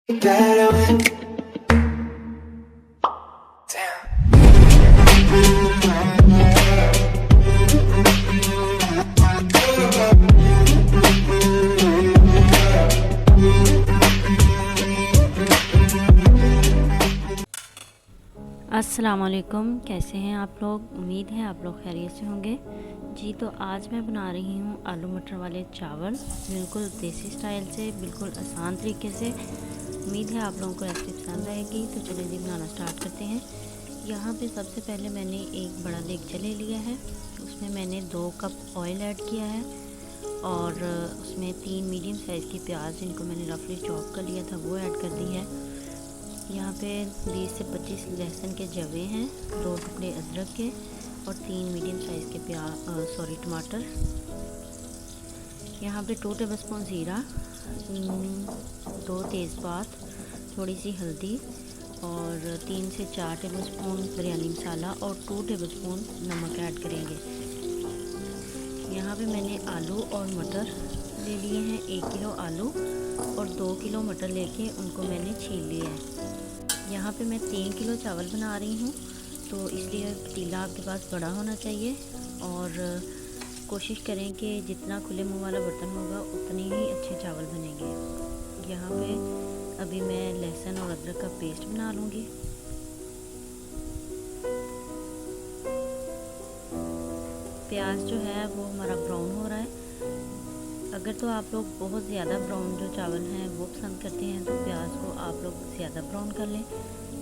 Better when अस्सलाम वालेकुम। कैसे हैं आप लोग? उम्मीद है आप लोग खैरियत से होंगे जी। तो आज मैं बना रही हूँ आलू मटर वाले चावल, बिल्कुल देसी स्टाइल से, बिल्कुल आसान तरीके से। उम्मीद है आप लोगों को रेसिपी पसंद आएगी। तो चलिए जी बनाना स्टार्ट करते हैं। यहाँ पे सबसे पहले मैंने एक बड़ा देगचा ले लिया है, उसमें मैंने 2 कप ऑयल ऐड किया है और उसमें 3 मीडियम साइज़ की प्याज, जिनको मैंने रफली चॉप कर लिया था, वो ऐड कर दी है। यहाँ पे 20 से 25 लहसुन के जवे हैं, 2 टुकड़े अदरक के और 3 मीडियम साइज़ के टमाटर। यहाँ पे 2 टेबलस्पून ज़ीरा, 2 तेज़पात, थोड़ी सी हल्दी और 3 से 4 टेबलस्पून बिरयानी मसाला और 2 टेबलस्पून नमक ऐड करेंगे। यहाँ पे मैंने आलू और मटर ले लिए हैं। 1 किलो आलू और 2 किलो मटर लेके उनको मैंने छील लिया है। यहाँ पे मैं 3 किलो चावल बना रही हूँ, तो इसलिए पतीला आपके पास बड़ा होना चाहिए और कोशिश करें कि जितना खुले मुंह वाला बर्तन होगा उतने ही अच्छे चावल बनेंगे। यहाँ पे अभी मैं लहसुन और अदरक का पेस्ट बना लूँगी। प्याज जो है वो हमारा ब्राउन हो रहा है। अगर तो आप लोग बहुत ज़्यादा ब्राउन जो चावल हैं वो पसंद करते हैं तो प्याज को आप लोग ज़्यादा ब्राउन कर लें,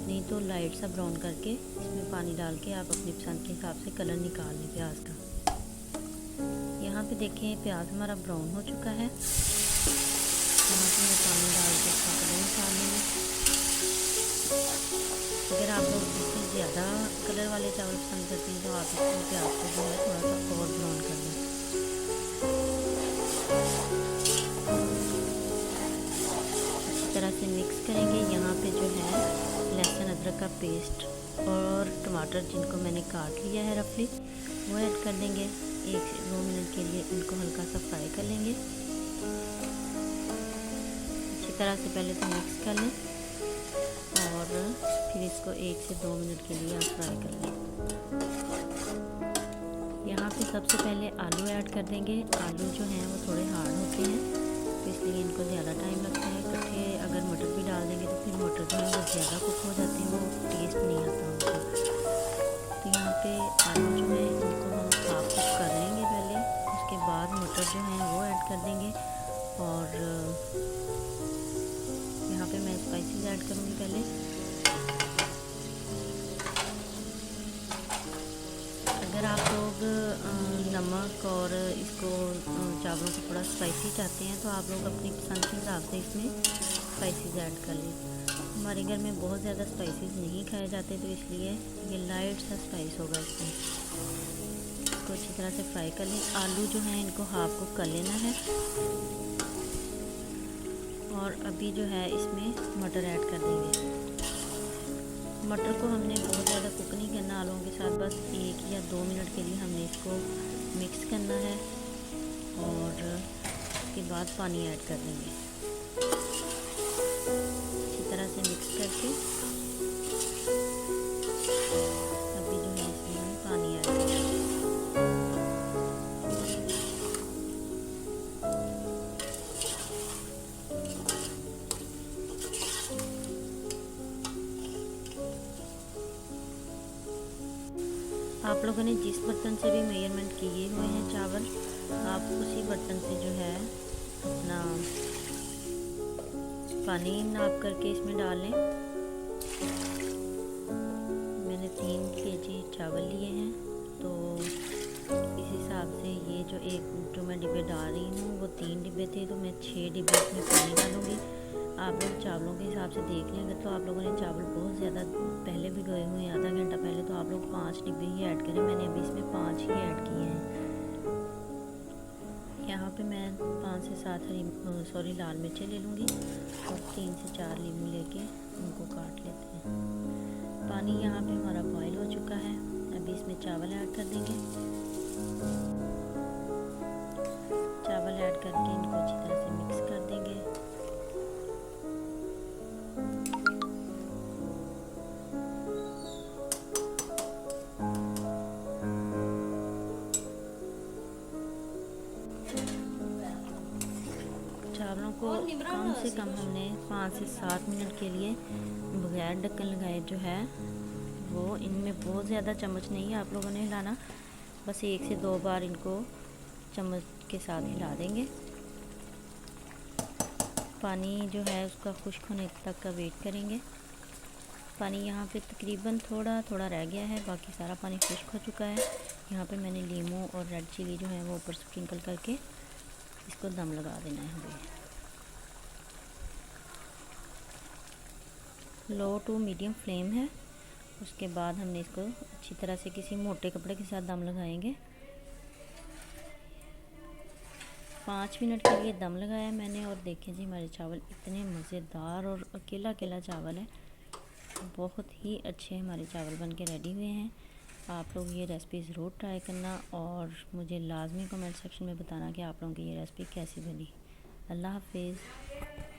नहीं तो लाइट सा ब्राउन करके इसमें पानी डाल के आप अपनी पसंद के हिसाब से कलर निकाल लें प्याज का। यहाँ पे देखें प्याज हमारा ब्राउन हो चुका है। यहाँ पे मैं पानी डाल के इसका कलर निकाल लूँगी। अगर आप लोग इससे ज़्यादा कलर वाले चावल पसंद करते हैं तो आप इसमें प्याज को जो है थोड़ा सा और ब्राउन कर लें। तरह से मिक्स करेंगे। यहाँ पे जो है लहसुन अदरक का पेस्ट और टमाटर, जिनको मैंने काट लिया है रफली, वो ऐड कर देंगे। 1 से 2 मिनट के लिए इनको हल्का सा फ्राई कर लेंगे। अच्छी तरह से पहले तो मिक्स कर लें और फिर इसको 1 से 2 मिनट के लिए आप फ्राई कर लें। यहाँ पे सबसे पहले आलू ऐड कर देंगे। आलू जो हैं वो थोड़े हार्ड होते हैं, तो इसलिए इनको ज़्यादा टाइम लगता है। इकट्ठे अगर मटर भी डाल देंगे तो फिर मटर जो है वो ज़्यादा कुक हो जाते हैं, वो टेस्ट नहीं आता उनका। तो यहाँ पे आलू जो है इनको हम हाफ कुक कर लेंगे पहले, उसके बाद मटर जो हैं वो ऐड कर देंगे। और यहाँ पे मैं स्पाइसेस ऐड करूँगी पहले। अगर आप लोग नमक और इसको चावलों को थोड़ा स्पाइसी चाहते हैं तो आप लोग अपनी पसंद के हिसाब से इसमें स्पाइसेस ऐड कर लें। हमारे घर में बहुत ज़्यादा स्पाइसेस नहीं खाए जाते, तो इसलिए ये लाइट सा स्पाइस होगा इसमें। इसको अच्छी तरह से फ्राई कर लें। आलू जो हैं इनको हाफ कुक कर लेना है और अभी जो है इसमें मटर ऐड कर देंगे। मटर को हमने बहुत ज़्यादा कुक नहीं करना आलूओं के साथ, बस 1 या 2 मिनट के लिए हमने इसको मिक्स करना है और उसके बाद पानी ऐड कर देंगे। अच्छी तरह से मिक्स करके अभी जो है इसमें हम पानी ऐड करेंगे। आप लोगों ने जिस बर्तन से भी मेजरमेंट किए हुए हैं चावल, आप उसी बर्तन से जो है अपना पानी नाप करके इसमें डालें। मैंने 3 केजी चावल लिए हैं, तो इस हिसाब से ये जो मैं डिब्बे डाल रही हूँ वो 3 डिब्बे थे, तो मैं 6 डिब्बे इसमें पानी डालूँगी। आप लोग चावलों के हिसाब से देख लें। अगर तो आप लोगों ने चावल बहुत ज़्यादा पहले भी गए हुए हैं, आधा घंटा पहले, तो आप लोग 5 डिब्बे ही ऐड करें। मैंने अभी इसमें 5 ही ऐड किए हैं। यहाँ पे मैं 5 से 7 लाल मिर्चें ले लूँगी और 3 से 4 नींबू लेके उनको काट लेते हैं। पानी यहाँ पे हमारा बॉयल हो चुका है। अभी इसमें चावल ऐड कर देंगे। चावल ऐड करके इनको अच्छी तरह से मिक्स कर देंगे। चावलों को कम से कम हमने 5 से 7 मिनट के लिए बगैर ढक्कन लगाए जो है वो, इनमें बहुत ज़्यादा चम्मच नहीं है आप लोगों ने हिलाना, बस 1 से 2 बार इनको चम्मच के साथ हिला देंगे। पानी जो है उसका खुश्क होने तक का वेट करेंगे। पानी यहाँ पे तकरीबन थोड़ा थोड़ा रह गया है, बाकी सारा पानी खुश्क हो चुका है। यहाँ पे मैंने लीमू और रेड चिली जो है वो ऊपर स्प्रिंकल करके इसको दम लगा देना है हमें। लो टू मीडियम फ्लेम है। उसके बाद हमने इसको अच्छी तरह से किसी मोटे कपड़े के साथ दम लगाएंगे। 5 मिनट के लिए दम लगाया मैंने, और देखें जी हमारे चावल इतने मज़ेदार और अकेला अकेला चावल है, बहुत ही अच्छे हमारे चावल बन के रेडी हुए हैं। आप लोग ये रेसिपी ज़रूर ट्राई करना और मुझे लाजमी कमेंट सेक्शन में बताना कि आप लोगों की ये रेसिपी कैसी बनी। अल्लाह हाफिज़।